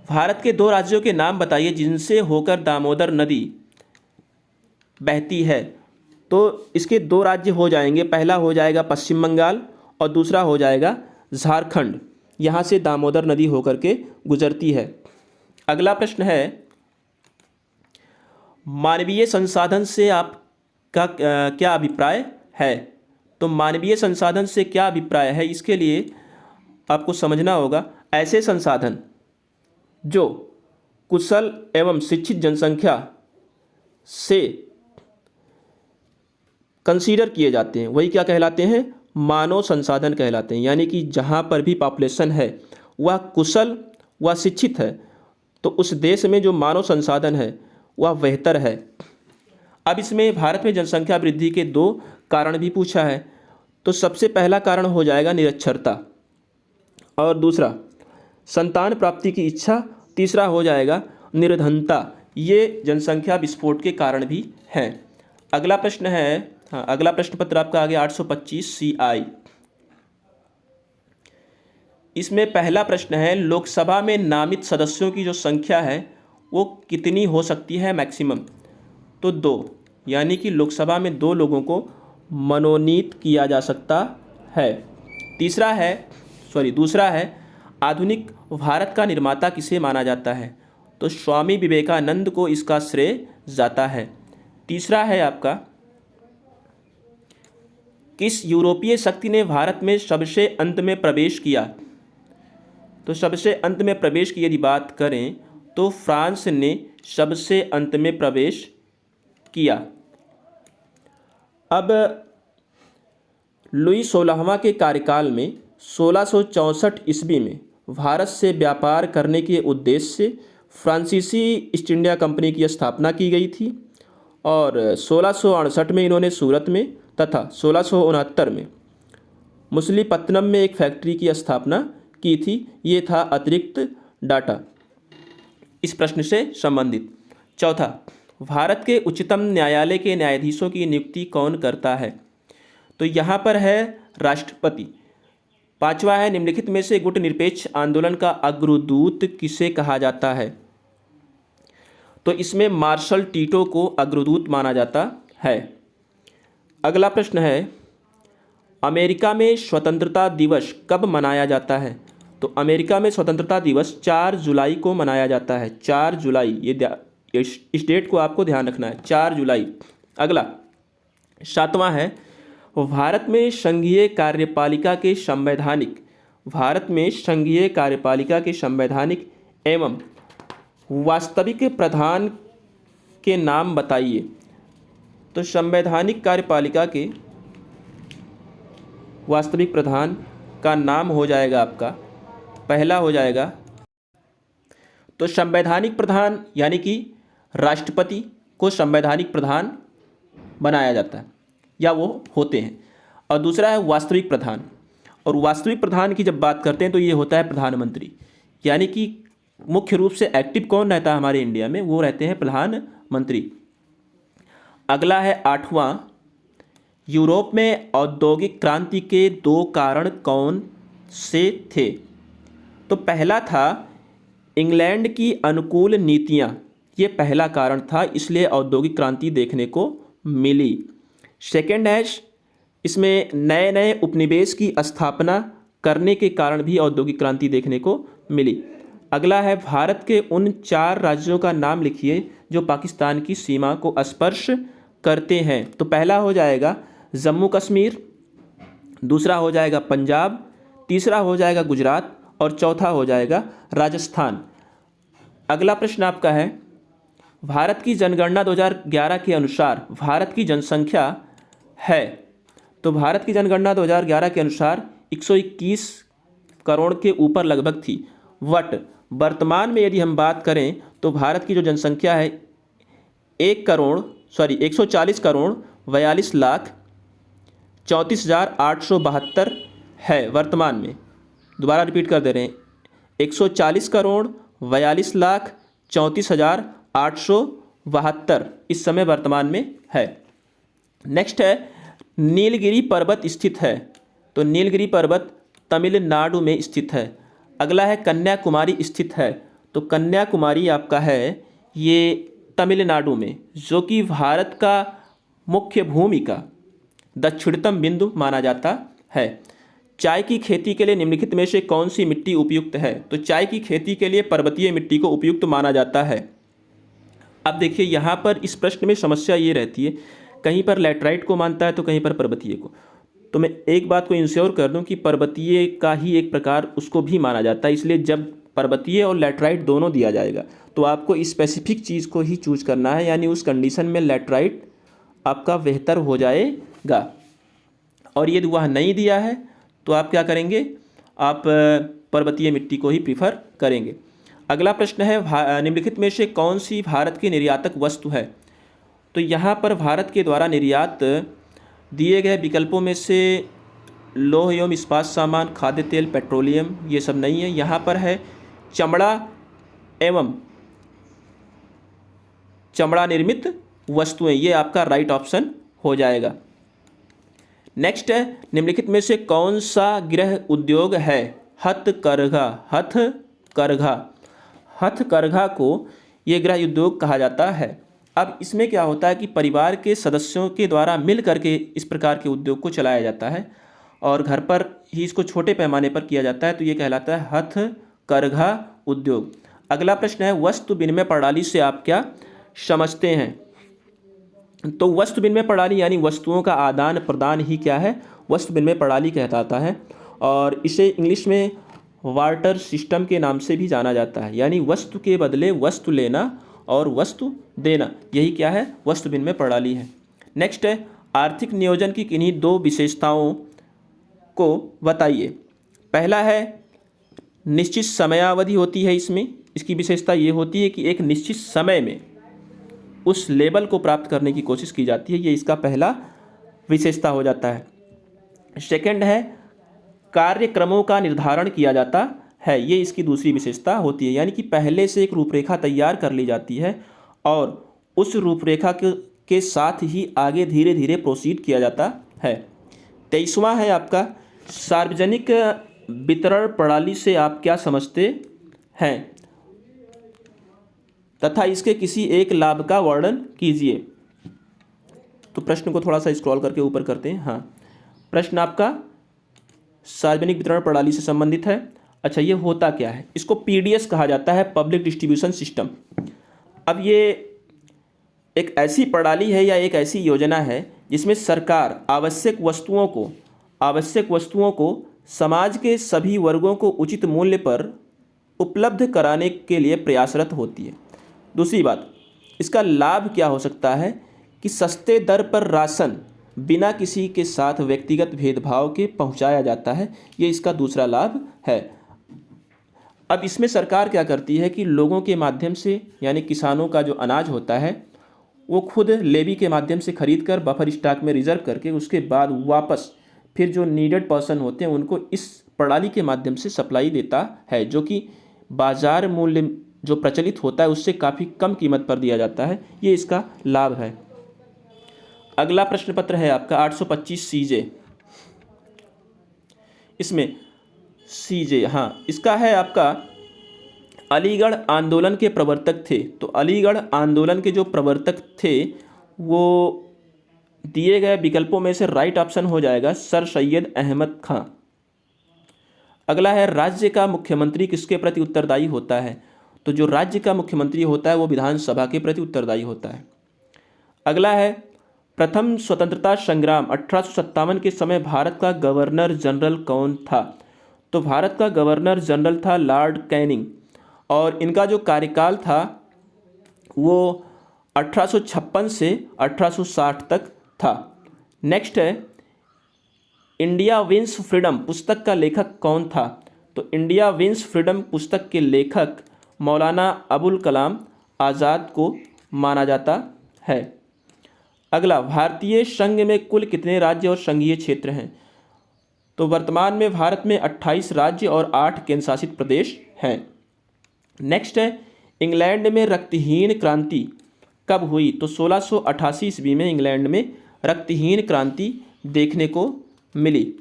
भारत के 2 राज्यों के नाम बताइए जिनसे होकर दामोदर नदी बहती है। तो इसके 2 राज्य हो जाएंगे, पहला हो जाएगा पश्चिम बंगाल और दूसरा हो जाएगा झारखंड। यहाँ से दामोदर नदी होकर के गुजरती है। अगला प्रश्न है, मानवीय संसाधन से आपका क्या अभिप्राय है। तो मानवीय संसाधन से क्या अभिप्राय है, इसके लिए आपको समझना होगा ऐसे संसाधन जो कुशल एवं शिक्षित जनसंख्या से कंसीडर किए जाते हैं, वही क्या कहलाते हैं, मानव संसाधन कहलाते हैं। यानी कि जहाँ पर भी पॉपुलेशन है वह कुशल व शिक्षित है तो उस देश में जो मानव संसाधन है वह बेहतर है। अब इसमें भारत में जनसंख्या वृद्धि के 2 कारण भी पूछा है। तो सबसे पहला कारण हो जाएगा निरक्षरता और दूसरा संतान प्राप्ति की इच्छा, तीसरा हो जाएगा निर्धनता। ये जनसंख्या विस्फोट के कारण भी हैं। अगला प्रश्न है, अगला प्रश्न पत्र आपका आ गया 825 CI। इसमें पहला प्रश्न है, लोकसभा में नामित सदस्यों की जो संख्या है वो कितनी हो सकती है मैक्सिमम। तो 2, यानी कि लोकसभा में 2 लोगों को मनोनीत किया जा सकता है। दूसरा है, आधुनिक भारत का निर्माता किसे माना जाता है। तो स्वामी विवेकानंद को इसका श्रेय जाता है। तीसरा है आपका, किस यूरोपीय शक्ति ने भारत में सबसे अंत में प्रवेश किया। तो सबसे अंत में प्रवेश की यदि बात करें तो फ्रांस ने सबसे अंत में प्रवेश किया। अब लुई 16वां के कार्यकाल में 1664 ईस्वी में भारत से व्यापार करने के उद्देश्य से फ्रांसीसी ईस्ट इंडिया कंपनी की स्थापना की गई थी और 1668 में इन्होंने सूरत में तथा 1669 में मछलीपट्टनम में एक फैक्ट्री की स्थापना की थी। ये था अतिरिक्त डाटा इस प्रश्न से संबंधित। चौथा, भारत के उच्चतम न्यायालय के न्यायाधीशों की नियुक्ति कौन करता है। तो यहाँ पर है राष्ट्रपति। पांचवा है, निम्नलिखित में से गुट निरपेक्ष आंदोलन का अग्रदूत किसे कहा जाता है। तो इसमें मार्शल टीटो को अग्रदूत माना जाता है। अगला प्रश्न है, अमेरिका में स्वतंत्रता दिवस कब मनाया जाता है। तो अमेरिका में स्वतंत्रता दिवस 4 जुलाई को मनाया जाता है। 4 जुलाई, इस डेट को आपको ध्यान रखना है, 4 जुलाई। अगला 7वां है, भारत में संघीय कार्यपालिका के संवैधानिक एवं वास्तविक प्रधान के नाम बताइए। तो संवैधानिक कार्यपालिका के वास्तविक प्रधान का नाम हो जाएगा आपका, पहला हो जाएगा तो संवैधानिक प्रधान यानी कि राष्ट्रपति को संवैधानिक प्रधान बनाया जाता है या वो होते हैं। और दूसरा है वास्तविक प्रधान, और वास्तविक प्रधान की जब बात करते हैं तो ये होता है प्रधानमंत्री। यानी कि मुख्य रूप से एक्टिव कौन रहता है हमारे इंडिया में, वो रहते हैं प्रधानमंत्री। अगला है 8वां, यूरोप में औद्योगिक क्रांति के 2 कारण कौन से थे। तो पहला था इंग्लैंड की अनुकूल नीतियां, ये पहला कारण था, इसलिए औद्योगिक क्रांति देखने को मिली। सेकेंड है, इसमें नए नए उपनिवेश की स्थापना करने के कारण भी औद्योगिक क्रांति देखने को मिली। अगला है, भारत के उन 4 राज्यों का नाम लिखिए जो पाकिस्तान की सीमा को स्पर्श करते हैं। तो पहला हो जाएगा जम्मू कश्मीर, दूसरा हो जाएगा पंजाब, तीसरा हो जाएगा गुजरात और चौथा हो जाएगा राजस्थान। अगला प्रश्न आपका है, भारत की जनगणना 2011 के अनुसार भारत की जनसंख्या है, तो भारत की जनगणना 2011 के अनुसार 121 करोड़ के ऊपर लगभग थी। बट वर्तमान में यदि हम बात करें तो भारत की जो जनसंख्या है 140 करोड़ 42,34,872 है वर्तमान में। दोबारा रिपीट कर दे रहे हैं, 140 करोड़ 42,34,872 इस समय वर्तमान में है। नेक्स्ट है नीलगिरी पर्वत स्थित है, तो नीलगिरी पर्वत तमिलनाडु में स्थित है। अगला है कन्याकुमारी स्थित है, तो कन्याकुमारी आपका है ये तमिलनाडु में, जो कि भारत का मुख्य भूमि का दक्षिणतम बिंदु माना जाता है। चाय की खेती के लिए निम्नलिखित में से कौन सी मिट्टी उपयुक्त है, तो चाय की खेती के लिए पर्वतीय मिट्टी को उपयुक्त माना जाता है। अब देखिए यहाँ पर इस प्रश्न में समस्या ये रहती है, कहीं पर लैटराइट को मानता है तो कहीं पर पर्वतीय को। तो मैं एक बात को इंश्योर कर दूं कि पर्वतीय का ही एक प्रकार उसको भी माना जाता है, इसलिए जब पर्वतीय और लैटराइट दोनों दिया जाएगा तो आपको स्पेसिफिक चीज़ को ही चूज करना है, यानी उस कंडीशन में लैटराइट आपका बेहतर हो जाएगा। और यदि वह नहीं दिया है तो आप क्या करेंगे, आप पर्वतीय मिट्टी को ही प्रीफर करेंगे। अगला प्रश्न है निम्नलिखित में से कौन सी भारत की निर्यातक वस्तु है, तो यहाँ पर भारत के द्वारा निर्यात दिए गए विकल्पों में से लौह एवं इस्पात सामान, खाद्य तेल, पेट्रोलियम, ये सब नहीं है। यहाँ पर है चमड़ा एवं चमड़ा निर्मित वस्तुएं, ये आपका राइट ऑप्शन हो जाएगा। नेक्स्ट है निम्नलिखित में से कौन सा गृह उद्योग है हथकरघा। हथकरघा को ये गृह उद्योग कहा जाता है। अब इसमें क्या होता है कि परिवार के सदस्यों के द्वारा मिल करके इस प्रकार के उद्योग को चलाया जाता है और घर पर ही इसको छोटे पैमाने पर किया जाता है, तो ये कहलाता है हथकरघा उद्योग। अगला प्रश्न है वस्तु विनिमय प्रणाली से आप क्या समझते हैं, तो वस्तु विनिमय प्रणाली यानी वस्तुओं का आदान प्रदान ही क्या है, वस्तु विनिमय प्रणाली कहलाता है। और इसे इंग्लिश में वार्टर सिस्टम के नाम से भी जाना जाता है, यानी वस्तु के बदले वस्तु लेना और वस्तु देना, यही क्या है, वस्तु विनिमय प्रणाली है। नेक्स्ट है आर्थिक नियोजन की किन्हीं दो विशेषताओं को बताइए। पहला है निश्चित समयावधि होती है, इसमें इसकी विशेषता ये होती है कि एक निश्चित समय में उस लेवल को प्राप्त करने की कोशिश की जाती है, ये इसका पहला विशेषता हो जाता है। सेकंड है कार्यक्रमों का निर्धारण किया जाता है, ये इसकी दूसरी विशेषता होती है, यानी कि पहले से एक रूपरेखा तैयार कर ली जाती है और उस रूपरेखा के साथ ही आगे धीरे धीरे प्रोसीड किया जाता है। 23वां है आपका सार्वजनिक वितरण प्रणाली से आप क्या समझते हैं तथा इसके किसी एक लाभ का वर्णन कीजिए। तो प्रश्न को थोड़ा सा स्क्रॉल करके ऊपर करते हैं। हाँ, प्रश्न आपका सार्वजनिक वितरण प्रणाली से संबंधित है। अच्छा, ये होता क्या है, इसको पीडीएस कहा जाता है, पब्लिक डिस्ट्रीब्यूशन सिस्टम। अब ये एक ऐसी प्रणाली है या एक ऐसी योजना है जिसमें सरकार आवश्यक वस्तुओं को समाज के सभी वर्गों को उचित मूल्य पर उपलब्ध कराने के लिए प्रयासरत होती है। दूसरी बात, इसका लाभ क्या हो सकता है कि सस्ते दर पर राशन बिना किसी के साथ व्यक्तिगत भेदभाव के पहुंचाया जाता है, ये इसका दूसरा लाभ है। अब इसमें सरकार क्या करती है कि लोगों के माध्यम से, यानी किसानों का जो अनाज होता है वो खुद लेवी के माध्यम से खरीद कर बफर स्टॉक में रिजर्व करके उसके बाद वापस फिर जो नीडेड पर्सन होते हैं उनको इस प्रणाली के माध्यम से सप्लाई देता है, जो कि बाजार मूल्य जो प्रचलित होता है उससे काफ़ी कम कीमत पर दिया जाता है, ये इसका लाभ है। अगला प्रश्न पत्र है आपका 825 सीजे। इसमें सीजे, हाँ, इसका है आपका अलीगढ़ आंदोलन के प्रवर्तक थे। तो अलीगढ़ आंदोलन के जो प्रवर्तक थे वो दिए गए विकल्पों में से राइट ऑप्शन हो जाएगा सर सैयद अहमद खां। अगला है राज्य का मुख्यमंत्री किसके प्रति उत्तरदायी होता है, तो जो राज्य का मुख्यमंत्री होता है वो विधानसभा के प्रति उत्तरदायी होता है। अगला है प्रथम स्वतंत्रता संग्राम 1857 के समय भारत का गवर्नर जनरल कौन था, तो भारत का गवर्नर जनरल था लॉर्ड कैनिंग और इनका जो कार्यकाल था वो 1856 से 1860 तक था। नेक्स्ट है, इंडिया विंस फ्रीडम पुस्तक का लेखक कौन था? तो इंडिया विंस फ्रीडम पुस्तक के लेखक मौलाना अबुल कलाम आज़ाद को माना जाता है। अगला, भारतीय संघ में कुल कितने राज्य और संघीय क्षेत्र हैं? तो वर्तमान में भारत में 28 राज्य और 8 केंद्र शासित प्रदेश हैं। नेक्स्ट है, इंग्लैंड में रक्तहीन क्रांति कब हुई? तो 1688 ईस्वी में इंग्लैंड में रक्तहीन क्रांति देखने को मिली।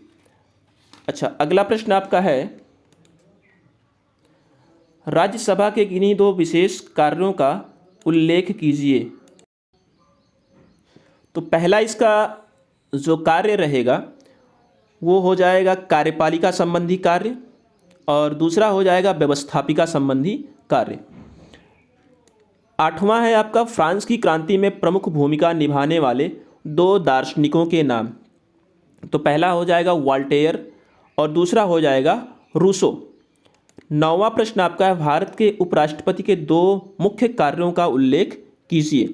अच्छा, अगला प्रश्न आपका है, राज्यसभा के किन्हीं दो विशेष कार्यों का उल्लेख कीजिए। तो पहला इसका जो कार्य रहेगा वो हो जाएगा कार्यपालिका संबंधी कार्य और दूसरा हो जाएगा व्यवस्थापिका संबंधी कार्य। आठवां है आपका, फ्रांस की क्रांति में प्रमुख भूमिका निभाने वाले दो दार्शनिकों के नाम। तो पहला हो जाएगा वॉल्टेयर और दूसरा हो जाएगा रूसो। नौवां प्रश्न आपका है, भारत के उपराष्ट्रपति के दो मुख्य कार्यों का उल्लेख कीजिए।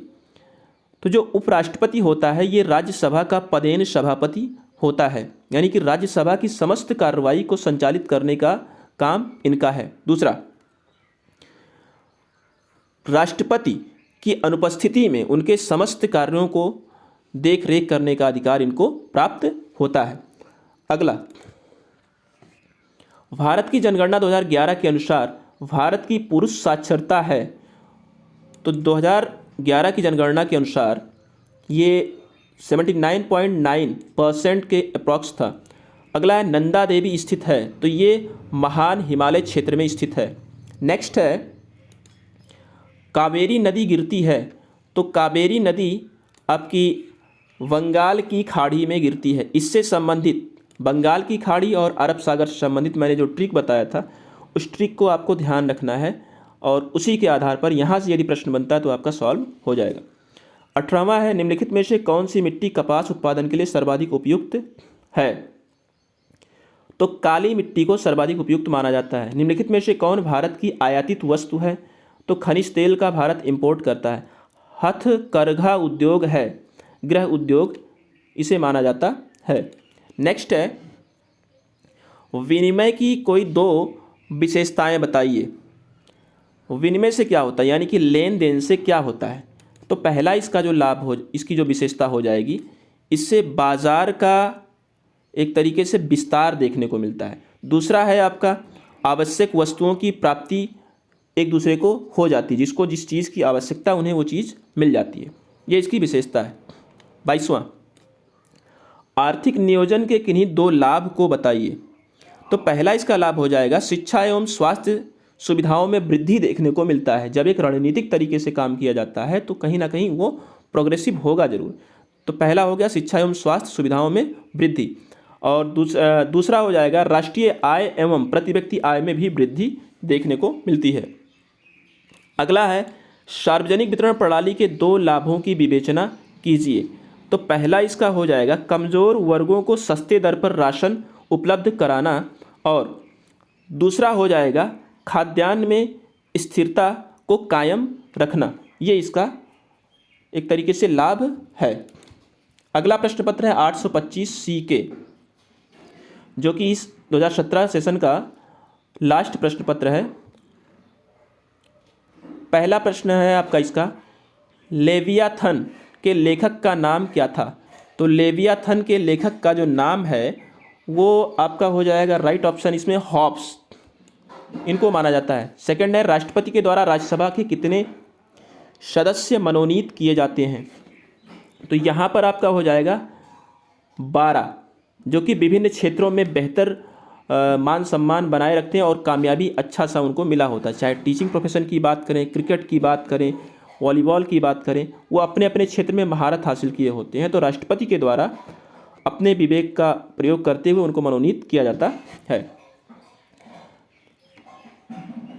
तो जो उपराष्ट्रपति होता है ये राज्यसभा का पदेन सभापति होता है, यानी कि राज्यसभा की समस्त कार्रवाई को संचालित करने का काम इनका है। दूसरा, राष्ट्रपति की अनुपस्थिति में उनके समस्त कार्यों को देख रेख करने का अधिकार इनको प्राप्त होता है। अगला, भारत की जनगणना 2011 के अनुसार भारत की पुरुष साक्षरता है। तो 2011 की जनगणना के अनुसार ये 79.9% के अप्रॉक्स था। अगला है, नंदा देवी स्थित है। तो ये महान हिमालय क्षेत्र में स्थित है। नेक्स्ट है, कावेरी नदी गिरती है। तो कावेरी नदी आपकी बंगाल की खाड़ी में गिरती है। इससे संबंधित बंगाल की खाड़ी और अरब सागर से संबंधित मैंने जो ट्रिक बताया था उस ट्रिक को आपको ध्यान रखना है और उसी के आधार पर यहाँ से यदि प्रश्न बनता है तो आपका सॉल्व हो जाएगा। 18वां है, निम्नलिखित में से कौन सी मिट्टी कपास उत्पादन के लिए सर्वाधिक उपयुक्त है? तो काली मिट्टी को सर्वाधिक उपयुक्त माना जाता है। निम्नलिखित में से कौन भारत की आयातित वस्तु है? तो खनिज तेल का भारत इंपोर्ट करता है। हथकरघा उद्योग है, गृह उद्योग इसे माना जाता है। नेक्स्ट है, विनिमय की कोई दो विशेषताएं बताइए। विनिमय से क्या होता है, यानी कि लेन देन से क्या होता है? तो पहला इसका जो लाभ हो, इसकी जो विशेषता हो जाएगी, इससे बाजार का एक तरीके से विस्तार देखने को मिलता है। दूसरा है आपका आवश्यक वस्तुओं की प्राप्ति एक दूसरे को हो जाती है, जिसको जिस चीज़ की आवश्यकता उन्हें वो चीज़ मिल जाती है, ये इसकी विशेषता है। 22वां, आर्थिक नियोजन के किन्हीं दो लाभ को बताइए। तो पहला इसका लाभ हो जाएगा शिक्षा एवं स्वास्थ्य सुविधाओं में वृद्धि देखने को मिलता है। जब एक रणनीतिक तरीके से काम किया जाता है तो कहीं ना कहीं वो प्रोग्रेसिव होगा जरूर। तो पहला हो गया शिक्षा एवं स्वास्थ्य सुविधाओं में वृद्धि और दूसरा हो जाएगा राष्ट्रीय आय एवं प्रति व्यक्ति आय में भी वृद्धि देखने को मिलती है। अगला है, सार्वजनिक वितरण प्रणाली के दो लाभों की विवेचना कीजिए। तो पहला इसका हो जाएगा कमज़ोर वर्गों को सस्ते दर पर राशन उपलब्ध कराना और दूसरा हो जाएगा खाद्यान्न में स्थिरता को कायम रखना। ये इसका एक तरीके से लाभ है। अगला प्रश्न पत्र है 825 सी के, जो कि इस 2017 सेशन का लास्ट प्रश्न पत्र है। पहला प्रश्न है आपका इसका, लेवियाथन के लेखक का नाम क्या था? तो लेवियाथन के लेखक का जो नाम है वो आपका हो जाएगा राइट ऑप्शन इसमें हॉब्स, इनको माना जाता है। सेकंड है, राष्ट्रपति के द्वारा राज्यसभा के कितने सदस्य मनोनीत किए जाते हैं? तो यहाँ पर आपका हो जाएगा 12, जो कि विभिन्न क्षेत्रों में बेहतर मान सम्मान बनाए रखते हैं और कामयाबी अच्छा सा उनको मिला होता है। चाहे टीचिंग प्रोफेशन की बात करें, क्रिकेट की बात करें, वॉलीबॉल की बात करें, वो अपने अपने क्षेत्र में महारत हासिल किए होते हैं। तो राष्ट्रपति के द्वारा अपने विवेक का प्रयोग करते हुए उनको मनोनीत किया जाता है।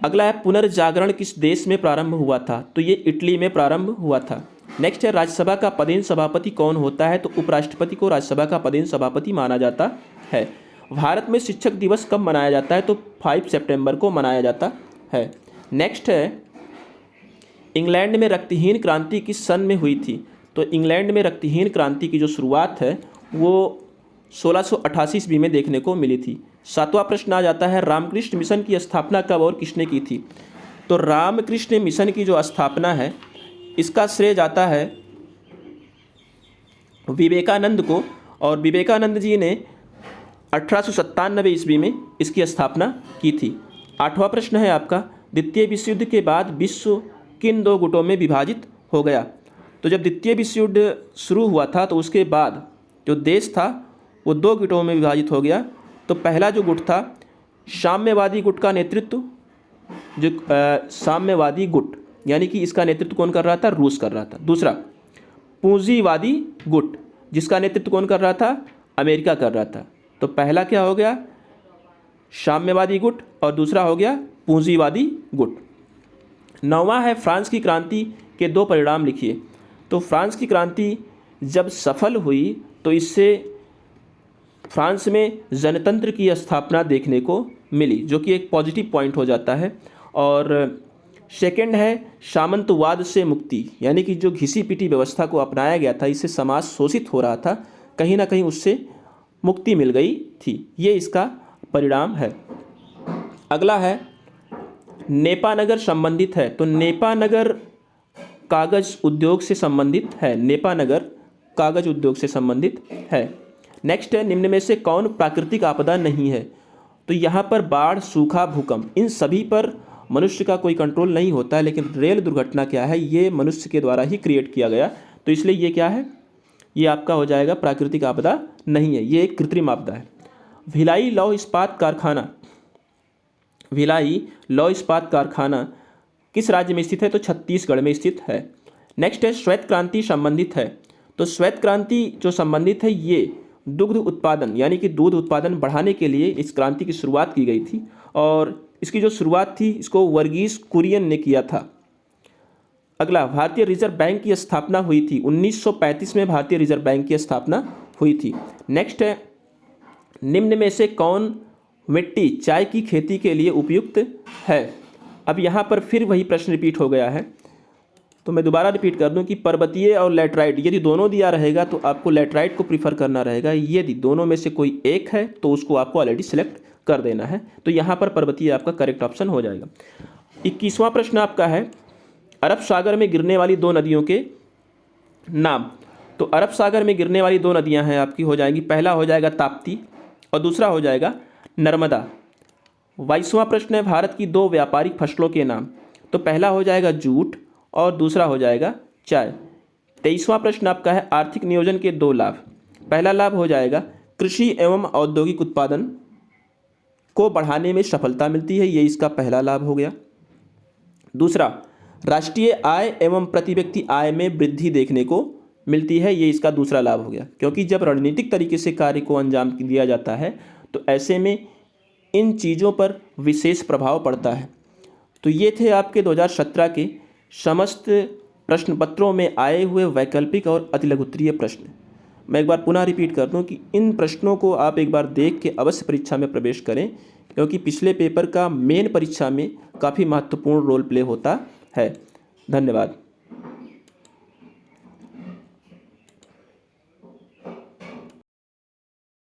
अगला है, पुनर्जागरण किस देश में प्रारंभ हुआ था? तो ये इटली में प्रारंभ हुआ था। नेक्स्ट है, राज्यसभा का पदेन सभापति कौन होता है? तो उपराष्ट्रपति को राज्यसभा का पदेन सभापति माना जाता है। भारत में शिक्षक दिवस कब मनाया जाता है? तो 5 सितंबर को मनाया जाता है। नेक्स्ट है, इंग्लैंड में रक्तहीन क्रांति किस सन में हुई थी? तो इंग्लैंड में रक्तहीन क्रांति की जो शुरुआत है वो 1688 ईस्वी में देखने को मिली थी। 7वां प्रश्न आ जाता है, रामकृष्ण मिशन की स्थापना कब और किसने की थी? तो रामकृष्ण मिशन की जो स्थापना है इसका श्रेय जाता है विवेकानंद को, और विवेकानंद जी ने 1897 ईस्वी में इसकी स्थापना की थी। 8वां प्रश्न है आपका, द्वितीय विश्व युद्ध के बाद विश्व किन दो गुटों में विभाजित हो गया? तो जब द्वितीय विश्व युद्ध शुरू हुआ था तो उसके बाद जो देश था वो दो गुटों में विभाजित हो गया। तो पहला जो गुट था साम्यवादी गुट का नेतृत्व, जो साम्यवादी गुट यानी कि इसका नेतृत्व कौन कर रहा था? रूस कर रहा था। दूसरा पूंजीवादी गुट, जिसका नेतृत्व कौन कर रहा था? अमेरिका कर रहा था। तो पहला क्या हो गया? साम्यवादी गुट, और दूसरा हो गया पूंजीवादी गुट। 9वां है, फ्रांस की क्रांति के दो परिणाम लिखिए। तो फ्रांस की क्रांति जब सफल हुई तो इससे फ्रांस में जनतंत्र की स्थापना देखने को मिली, जो कि एक पॉजिटिव पॉइंट हो जाता है। और सेकंड है सामंतवाद से मुक्ति, यानी कि जो घिसी पिटी व्यवस्था को अपनाया गया था, इससे समाज शोषित हो रहा था, कहीं ना कहीं उससे मुक्ति मिल गई थी। ये इसका परिणाम है। अगला है नेपानगर संबंधित है। तो नेपानगर कागज उद्योग से संबंधित है। नेपानगर कागज उद्योग से संबंधित है। नेक्स्ट है, निम्न में से कौन प्राकृतिक आपदा नहीं है? तो यहाँ पर बाढ़, सूखा, भूकंप, इन सभी पर मनुष्य का कोई कंट्रोल नहीं होता है, लेकिन रेल दुर्घटना क्या है? ये मनुष्य के द्वारा ही क्रिएट किया गया, तो इसलिए ये क्या है? ये आपका हो जाएगा प्राकृतिक आपदा नहीं है, ये एक कृत्रिम आपदा है। भिलाई लौह इस्पात कारखाना, भिलाई लौह इस्पात कारखाना किस राज्य में स्थित है? तो छत्तीसगढ़ में स्थित है। नेक्स्ट है, श्वेत क्रांति संबंधित है। तो श्वेत क्रांति जो संबंधित है ये दुग्ध उत्पादन यानी कि दूध उत्पादन बढ़ाने के लिए इस क्रांति की शुरुआत की गई थी, और इसकी जो शुरुआत थी इसको वर्गीस कुरियन ने किया था। अगला, भारतीय रिजर्व बैंक की स्थापना हुई थी 1935 में। भारतीय रिजर्व बैंक की स्थापना हुई थी। नेक्स्ट है, निम्न में से कौन मिट्टी चाय की खेती के लिए उपयुक्त है? अब यहाँ पर फिर वही प्रश्न रिपीट हो गया है, तो मैं दोबारा रिपीट कर दूं कि पर्वतीय और लैटराइट, यदि दोनों दिया रहेगा तो आपको लैटराइट को प्रीफर करना रहेगा। यदि दोनों में से कोई एक है तो उसको आपको ऑलरेडी सिलेक्ट कर देना है। तो यहाँ पर पर्वतीय आपका करेक्ट ऑप्शन हो जाएगा। 21वां प्रश्न आपका है, अरब सागर में गिरने वाली दो नदियों के नाम। तो अरब सागर में गिरने वाली दो नदियाँ हैं आपकी हो जाएंगी, पहला हो जाएगा ताप्ती और दूसरा हो जाएगा नर्मदा। 22वां प्रश्न है, भारत की दो व्यापारिक फसलों के नाम। तो पहला हो जाएगा जूट और दूसरा हो जाएगा चाय। 23वां प्रश्न आपका है, आर्थिक नियोजन के दो लाभ। पहला लाभ हो जाएगा कृषि एवं औद्योगिक उत्पादन को बढ़ाने में सफलता मिलती है, ये इसका पहला लाभ हो गया। दूसरा, राष्ट्रीय आय एवं प्रति व्यक्ति आय में वृद्धि देखने को मिलती है, ये इसका दूसरा लाभ हो गया। क्योंकि जब रणनीतिक तरीके से कार्य को अंजाम दिया जाता है तो ऐसे में इन चीज़ों पर विशेष प्रभाव पड़ता है। तो ये थे आपके 2017 के समस्त प्रश्न पत्रों में आए हुए वैकल्पिक और अतिलघुत्तरीय प्रश्न। मैं एक बार पुनः रिपीट कर दूं कि इन प्रश्नों को आप एक बार देख के अवश्य परीक्षा में प्रवेश करें, क्योंकि पिछले पेपर का मेन परीक्षा में काफ़ी महत्वपूर्ण रोल प्ले होता है। धन्यवाद।